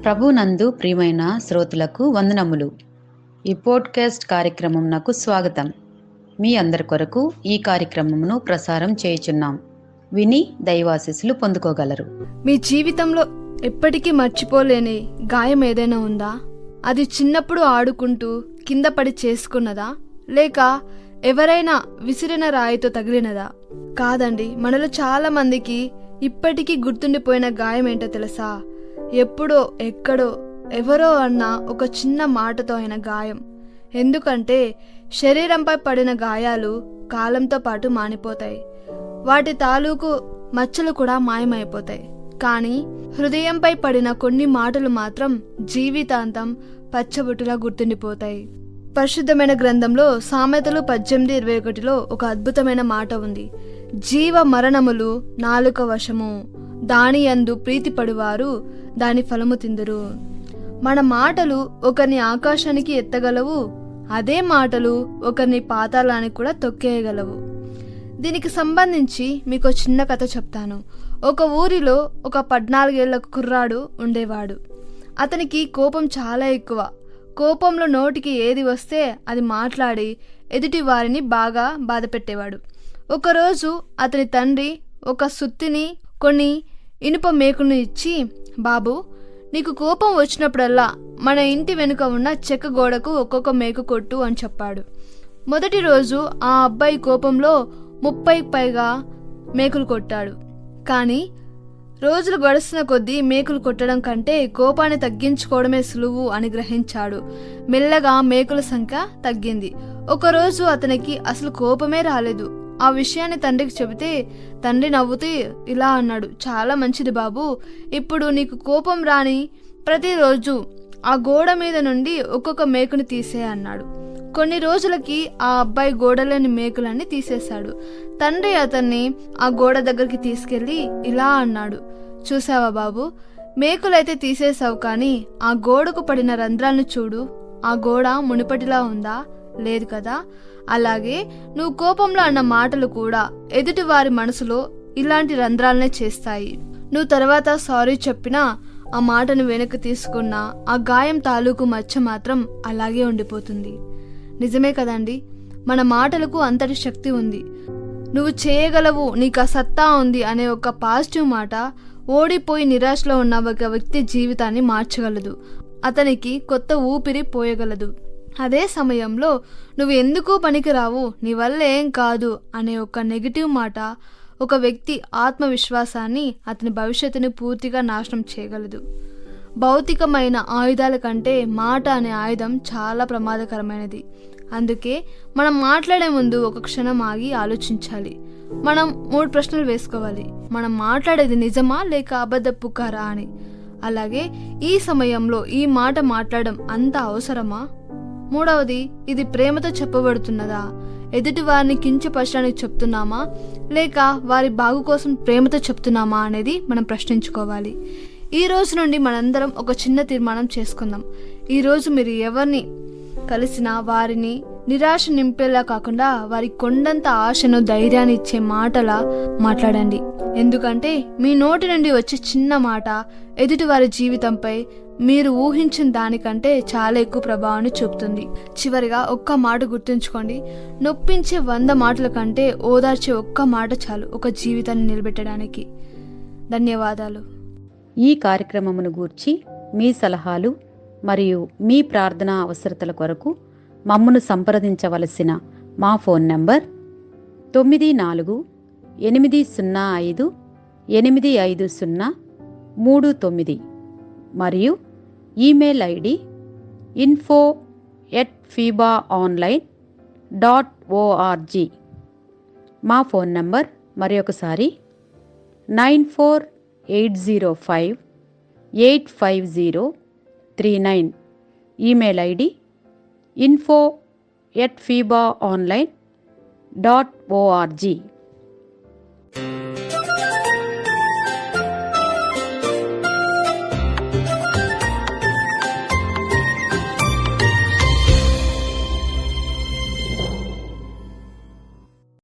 ప్రభునందు ప్రియమైన శ్రోతలకు వందనములు. ఈ పోడ్కాస్ట్ కార్యక్రమం నాకు స్వాగతం. మీ అందరి కొరకు ఈ కార్యక్రమమును ప్రసారం చేయుచున్నాం. విని దైవాశీస్సులు పొందుకోగలరు. మీ జీవితంలో ఎప్పటికీ మర్చిపోలేని గాయం ఏదైనా ఉందా? అది చిన్నప్పుడు ఆడుకుంటూ కింద పడి చేసుకున్నదా, లేక ఎవరైనా విసిరిన రాయితో తగిలినదా? కాదండి, మనలో చాలా మందికి ఇప్పటికీ గుర్తుండిపోయిన గాయం ఏంటో తెలుసా? ఎప్పుడో ఎక్కడో ఎవరో అన్న ఒక చిన్న మాటతో అయిన గాయం. ఎందుకంటే శరీరంపై పడిన గాయాలు కాలంతో పాటు మానిపోతాయి, వాటి తాలూకు మచ్చలు కూడా మాయమైపోతాయి. కానీ హృదయంపై పడిన కొన్ని మాటలు మాత్రం జీవితాంతం పచ్చబొట్టులా గుర్తుండిపోతాయి. పరిశుద్ధమైన గ్రంథంలో సామెతలు 18:21లో ఒక అద్భుతమైన మాట ఉంది. జీవ మరణములు నాలుక వశము, దాని యందు ప్రీతిపడువారు దాని ఫలము తిందురు. మన మాటలు ఒకరిని ఆకాశానికి ఎత్తగలవు, అదే మాటలు ఒకరిని పాతాళానికి కూడా తొక్కేయగలవు. దీనికి సంబంధించి మీకు చిన్న కథ చెప్తాను. ఒక ఊరిలో ఒక 14 ఏళ్ల కుర్రాడు ఉండేవాడు. అతనికి కోపం చాలా ఎక్కువ. కోపంలో నోటికి ఏది వస్తే అది మాట్లాడి ఎదుటి వారిని బాగా బాధ పెట్టేవాడు. ఒకరోజు అతని తండ్రి ఒక సుత్తిని కొన్ని ఇనుప మేకును ఇచ్చి, బాబు, నీకు కోపం వచ్చినప్పుడల్లా మన ఇంటి వెనుక ఉన్న చెక్క గోడకు ఒక్కొక్క మేకు కొట్టు అని చెప్పాడు. మొదటి రోజు ఆ అబ్బాయి కోపంలో 30 పైగా మేకులు కొట్టాడు. కానీ రోజులు గడుస్తున్న కొద్దీ మేకులు కొట్టడం కంటే కోపాన్ని తగ్గించుకోవడమే సులువు అని గ్రహించాడు. మెల్లగా మేకుల సంఖ్య తగ్గింది. ఒకరోజు అతనికి అసలు కోపమే రాలేదు. ఆ విషయాన్ని తండ్రికి చెబితే తండ్రి నవ్వుతూ ఇలా అన్నాడు, చాలా మంచిది బాబు, ఇప్పుడు నీకు కోపం రాని ప్రతిరోజు ఆ గోడ మీద నుండి ఒక్కొక్క మేకుని తీసే అన్నాడు. కొన్ని రోజులకి ఆ అబ్బాయి గోడలోని మేకులన్నీ తీసేశాడు. తండ్రి అతన్ని ఆ గోడ దగ్గరికి తీసుకెళ్లి ఇలా అన్నాడు, చూసావా బాబు, మేకులైతే తీసేశావు, కానీ ఆ గోడకు పడిన రంధ్రాలను చూడు. ఆ గోడ మునుపటిలా ఉందా? లేదు కదా. అలాగే నువ్వు కోపంలో అన్న మాటలు కూడా ఎదుటి వారి మనసులో ఇలాంటి రంధ్రాలనే చేస్తాయి. నువ్వు తర్వాత సారీ చెప్పినా ఆ మాటను వెనక్కి తీసుకున్నా ఆ గాయం తాలూకు మచ్చ మాత్రం అలాగే ఉండిపోతుంది. నిజమే కదండి, మన మాటలకు అంతటి శక్తి ఉంది. నువ్వు చేయగలవు, నీకు ఆ సత్తా ఉంది అనే ఒక పాజిటివ్ మాట ఓడిపోయి నిరాశలో ఉన్న ఒక వ్యక్తి జీవితాన్ని మార్చగలదు, అతనికి కొత్త ఊపిరి పోయగలదు. అదే సమయంలో నువ్వు ఎందుకు పనికిరావు, నీ వల్ల ఏం కాదు అనే ఒక నెగిటివ్ మాట ఒక వ్యక్తి ఆత్మవిశ్వాసాన్ని, అతని భవిష్యత్తుని పూర్తిగా నాశనం చేయగలదు. భౌతికమైన ఆయుధాల కంటే మాట అనే ఆయుధం చాలా ప్రమాదకరమైనది. అందుకే మనం మాట్లాడే ముందు ఒక క్షణం ఆగి ఆలోచించాలి. మనం 3 ప్రశ్నలు వేసుకోవాలి. మనం మాట్లాడేది నిజమా లేక అబద్ధ పుకారా అని. అలాగే ఈ సమయంలో ఈ మాట మాట్లాడడం అంత అవసరమా? మూడవది, ఇది ప్రేమతో చెప్పబడుతున్నదా? ఎదుటి వారిని కించపరచడానికి చెప్తున్నామా లేక వారి బాగు కోసం ప్రేమతో చెప్తున్నామా అనేది మనం ప్రశ్నించుకోవాలి. ఈ రోజు నుండి మనందరం ఒక చిన్న తీర్మానం చేసుకుందాం. ఈరోజు మీరు ఎవరిని కలిసినా వారిని నిరాశ నింపేలా కాకుండా వారి కొండంత ఆశను, ధైర్యాన్ని ఇచ్చే మాటలా మాట్లాడండి. ఎందుకంటే మీ నోటి నుండి వచ్చే చిన్న మాట ఎదుటి వారి జీవితంపై మీరు ఊహించిన దానికంటే చాలా ఎక్కువ ప్రభావాన్ని చూపుతుంది. చివరిగా ఒక్క మాట గుర్తుంచుకోండి, నొప్పించే 100 మాటల కంటే ఓదార్చే ఒక్క మాట చాలు ఒక జీవితాన్ని నిలబెట్టడానికి. ధన్యవాదాలు. ఈ కార్యక్రమమును గూర్చి మీ సలహాలు మరియు మీ ప్రార్థనా అవసరతల కొరకు మమ్మను సంప్రదించవలసిన మా ఫోన్ నంబర్ 9448585039 మరియు ఈమెయిల్ ఐడి info@fibaonline.org. మా ఫోన్ నంబర్ మరొకసారి 9480585039. Email ID info@fibaonline.org.